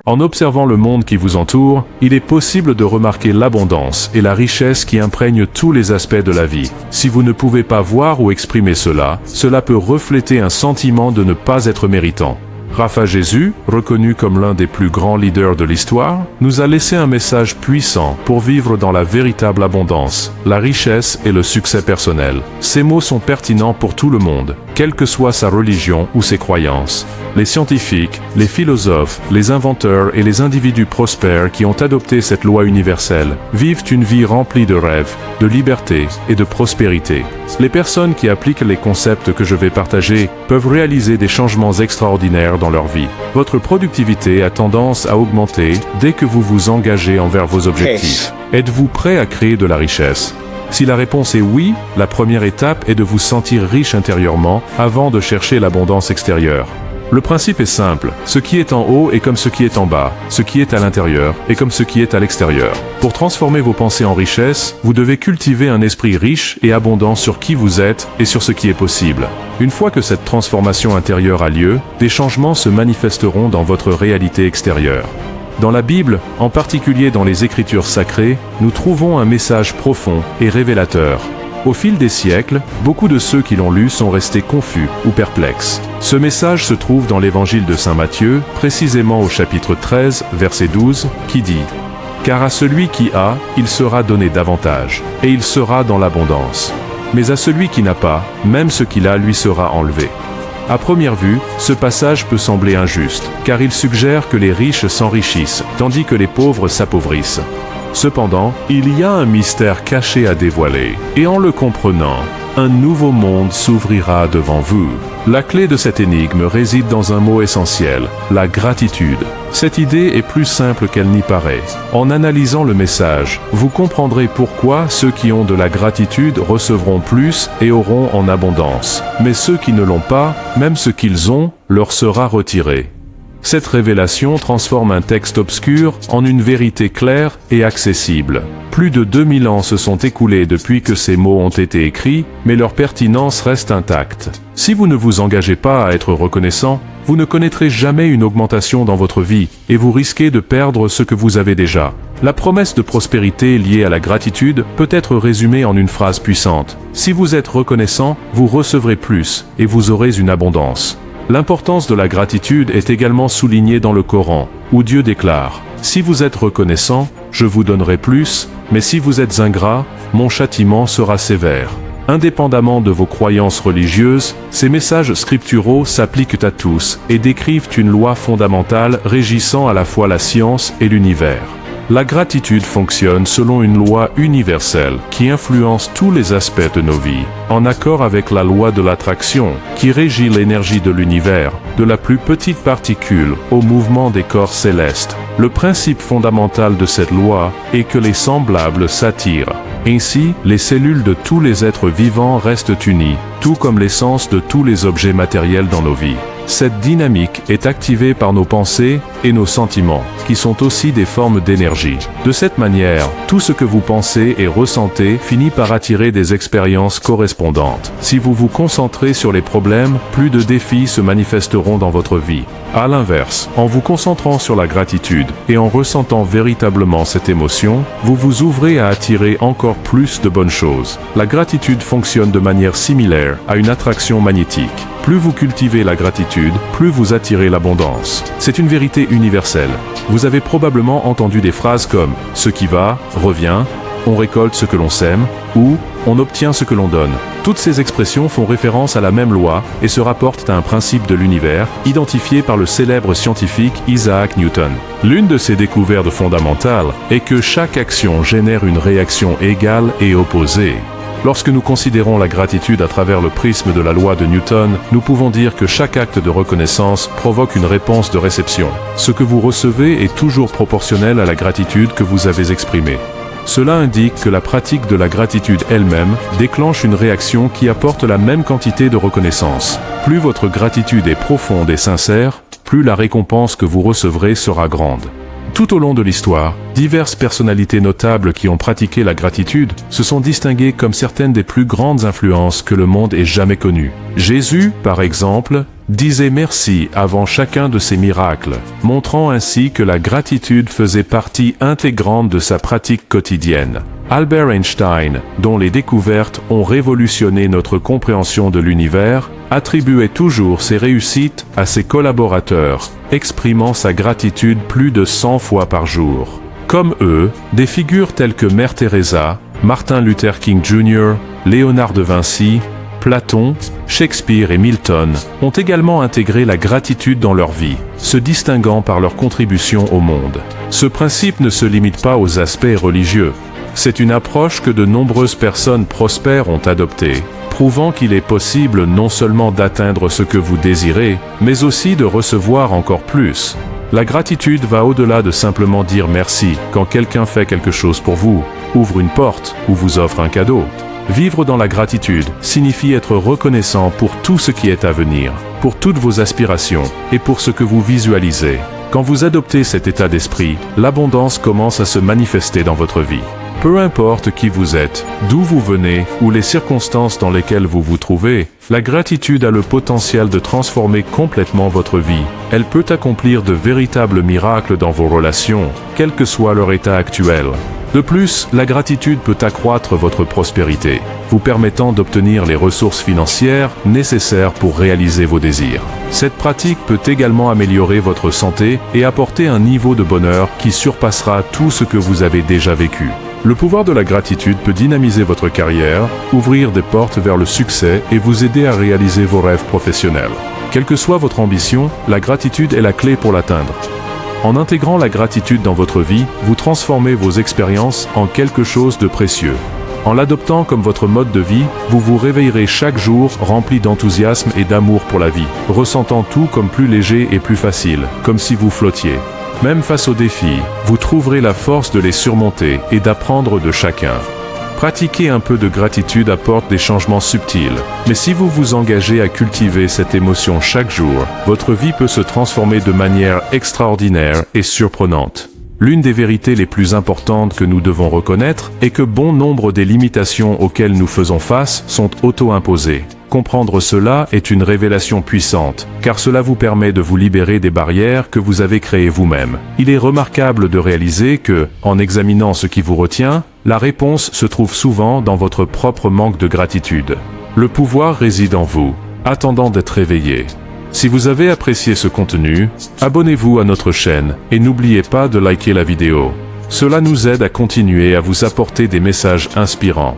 En observant le monde qui vous entoure, il est possible de remarquer l'abondance et la richesse qui imprègnent tous les aspects de la vie. Si vous ne pouvez pas voir ou exprimer cela, cela peut refléter un sentiment de ne pas être méritant. Rafa Jésus, reconnu comme l'un des plus grands leaders de l'histoire, nous a laissé un message puissant pour vivre dans la véritable abondance, la richesse et le succès personnel. Ces mots sont pertinents pour tout le monde, quelle que soit sa religion ou ses croyances. Les scientifiques, les philosophes, les inventeurs et les individus prospères qui ont adopté cette loi universelle vivent une vie remplie de rêves, de liberté et de prospérité. Les personnes qui appliquent les concepts que je vais partager peuvent réaliser des changements extraordinaires dans leur vie. Votre productivité a tendance à augmenter dès que vous vous engagez envers vos objectifs. Êtes-vous prêt à créer de la richesse? Si la réponse est oui, la première étape est de vous sentir riche intérieurement avant de chercher l'abondance extérieure. Le principe est simple, ce qui est en haut est comme ce qui est en bas, ce qui est à l'intérieur est comme ce qui est à l'extérieur. Pour transformer vos pensées en richesse, vous devez cultiver un esprit riche et abondant sur qui vous êtes et sur ce qui est possible. Une fois que cette transformation intérieure a lieu, des changements se manifesteront dans votre réalité extérieure. Dans la Bible, en particulier dans les Écritures sacrées, nous trouvons un message profond et révélateur. Au fil des siècles, beaucoup de ceux qui l'ont lu sont restés confus ou perplexes. Ce message se trouve dans l'évangile de Saint Matthieu, précisément au chapitre 13, verset 12, qui dit « Car à celui qui a, il sera donné davantage, et il sera dans l'abondance. Mais à celui qui n'a pas, même ce qu'il a lui sera enlevé. » À première vue, ce passage peut sembler injuste, car il suggère que les riches s'enrichissent, tandis que les pauvres s'appauvrissent. Cependant, il y a un mystère caché à dévoiler, et en le comprenant, un nouveau monde s'ouvrira devant vous. La clé de cette énigme réside dans un mot essentiel, la gratitude. Cette idée est plus simple qu'elle n'y paraît. En analysant le message, vous comprendrez pourquoi ceux qui ont de la gratitude recevront plus et auront en abondance. Mais ceux qui ne l'ont pas, même ce qu'ils ont, leur sera retiré. Cette révélation transforme un texte obscur en une vérité claire et accessible. Plus de 2000 ans se sont écoulés depuis que ces mots ont été écrits, mais leur pertinence reste intacte. Si vous ne vous engagez pas à être reconnaissant, vous ne connaîtrez jamais une augmentation dans votre vie et vous risquez de perdre ce que vous avez déjà. La promesse de prospérité liée à la gratitude peut être résumée en une phrase puissante. Si vous êtes reconnaissant, vous recevrez plus et vous aurez une abondance. L'importance de la gratitude est également soulignée dans le Coran, où Dieu déclare « Si vous êtes reconnaissant, je vous donnerai plus, mais si vous êtes ingrat, mon châtiment sera sévère. » Indépendamment de vos croyances religieuses, ces messages scripturaux s'appliquent à tous et décrivent une loi fondamentale régissant à la fois la science et l'univers. La gratitude fonctionne selon une loi universelle qui influence tous les aspects de nos vies, en accord avec la loi de l'attraction qui régit l'énergie de l'univers, de la plus petite particule au mouvement des corps célestes. Le principe fondamental de cette loi est que les semblables s'attirent. Ainsi, les cellules de tous les êtres vivants restent unies, tout comme l'essence de tous les objets matériels dans nos vies. Cette dynamique est activée par nos pensées et nos sentiments, qui sont aussi des formes d'énergie. De cette manière, tout ce que vous pensez et ressentez finit par attirer des expériences correspondantes. Si vous vous concentrez sur les problèmes, plus de défis se manifesteront dans votre vie. À l'inverse, en vous concentrant sur la gratitude et en ressentant véritablement cette émotion, vous vous ouvrez à attirer encore plus de bonnes choses. La gratitude fonctionne de manière similaire à une attraction magnétique. Plus vous cultivez la gratitude, plus vous attirez l'abondance. C'est une vérité universelle. Vous avez probablement entendu des phrases comme « ce qui va, revient »,« on récolte ce que l'on sème » ou « on obtient ce que l'on donne ». Toutes ces expressions font référence à la même loi et se rapportent à un principe de l'univers, identifié par le célèbre scientifique Isaac Newton. L'une de ses découvertes fondamentales est que chaque action génère une réaction égale et opposée. Lorsque nous considérons la gratitude à travers le prisme de la loi de Newton, nous pouvons dire que chaque acte de reconnaissance provoque une réponse de réception. Ce que vous recevez est toujours proportionnel à la gratitude que vous avez exprimée. Cela indique que la pratique de la gratitude elle-même déclenche une réaction qui apporte la même quantité de reconnaissance. Plus votre gratitude est profonde et sincère, plus la récompense que vous recevrez sera grande. Tout au long de l'histoire, diverses personnalités notables qui ont pratiqué la gratitude se sont distinguées comme certaines des plus grandes influences que le monde ait jamais connues. Jésus, par exemple, disait merci avant chacun de ces miracles, montrant ainsi que la gratitude faisait partie intégrante de sa pratique quotidienne. Albert Einstein, dont les découvertes ont révolutionné notre compréhension de l'univers, attribuait toujours ses réussites à ses collaborateurs, exprimant sa gratitude plus de 100 fois par jour. Comme eux, des figures telles que Mère Teresa, Martin Luther King Jr., Léonard de Vinci, Platon, Shakespeare et Milton ont également intégré la gratitude dans leur vie, se distinguant par leur contribution au monde. Ce principe ne se limite pas aux aspects religieux. C'est une approche que de nombreuses personnes prospères ont adoptée, prouvant qu'il est possible non seulement d'atteindre ce que vous désirez, mais aussi de recevoir encore plus. La gratitude va au-delà de simplement dire merci quand quelqu'un fait quelque chose pour vous, ouvre une porte ou vous offre un cadeau. Vivre dans la gratitude signifie être reconnaissant pour tout ce qui est à venir, pour toutes vos aspirations et pour ce que vous visualisez. Quand vous adoptez cet état d'esprit, l'abondance commence à se manifester dans votre vie. Peu importe qui vous êtes, d'où vous venez ou les circonstances dans lesquelles vous vous trouvez, la gratitude a le potentiel de transformer complètement votre vie. Elle peut accomplir de véritables miracles dans vos relations, quel que soit leur état actuel. De plus, la gratitude peut accroître votre prospérité, vous permettant d'obtenir les ressources financières nécessaires pour réaliser vos désirs. Cette pratique peut également améliorer votre santé et apporter un niveau de bonheur qui surpassera tout ce que vous avez déjà vécu. Le pouvoir de la gratitude peut dynamiser votre carrière, ouvrir des portes vers le succès et vous aider à réaliser vos rêves professionnels. Quelle que soit votre ambition, la gratitude est la clé pour l'atteindre. En intégrant la gratitude dans votre vie, vous transformez vos expériences en quelque chose de précieux. En l'adoptant comme votre mode de vie, vous vous réveillerez chaque jour rempli d'enthousiasme et d'amour pour la vie, ressentant tout comme plus léger et plus facile, comme si vous flottiez. Même face aux défis, vous trouverez la force de les surmonter et d'apprendre de chacun. Pratiquer un peu de gratitude apporte des changements subtils, mais si vous vous engagez à cultiver cette émotion chaque jour, votre vie peut se transformer de manière extraordinaire et surprenante. L'une des vérités les plus importantes que nous devons reconnaître est que bon nombre des limitations auxquelles nous faisons face sont auto-imposées. Comprendre cela est une révélation puissante, car cela vous permet de vous libérer des barrières que vous avez créées vous-même. Il est remarquable de réaliser que, en examinant ce qui vous retient, la réponse se trouve souvent dans votre propre manque de gratitude. Le pouvoir réside en vous, attendant d'être réveillé. Si vous avez apprécié ce contenu, abonnez-vous à notre chaîne et n'oubliez pas de liker la vidéo. Cela nous aide à continuer à vous apporter des messages inspirants.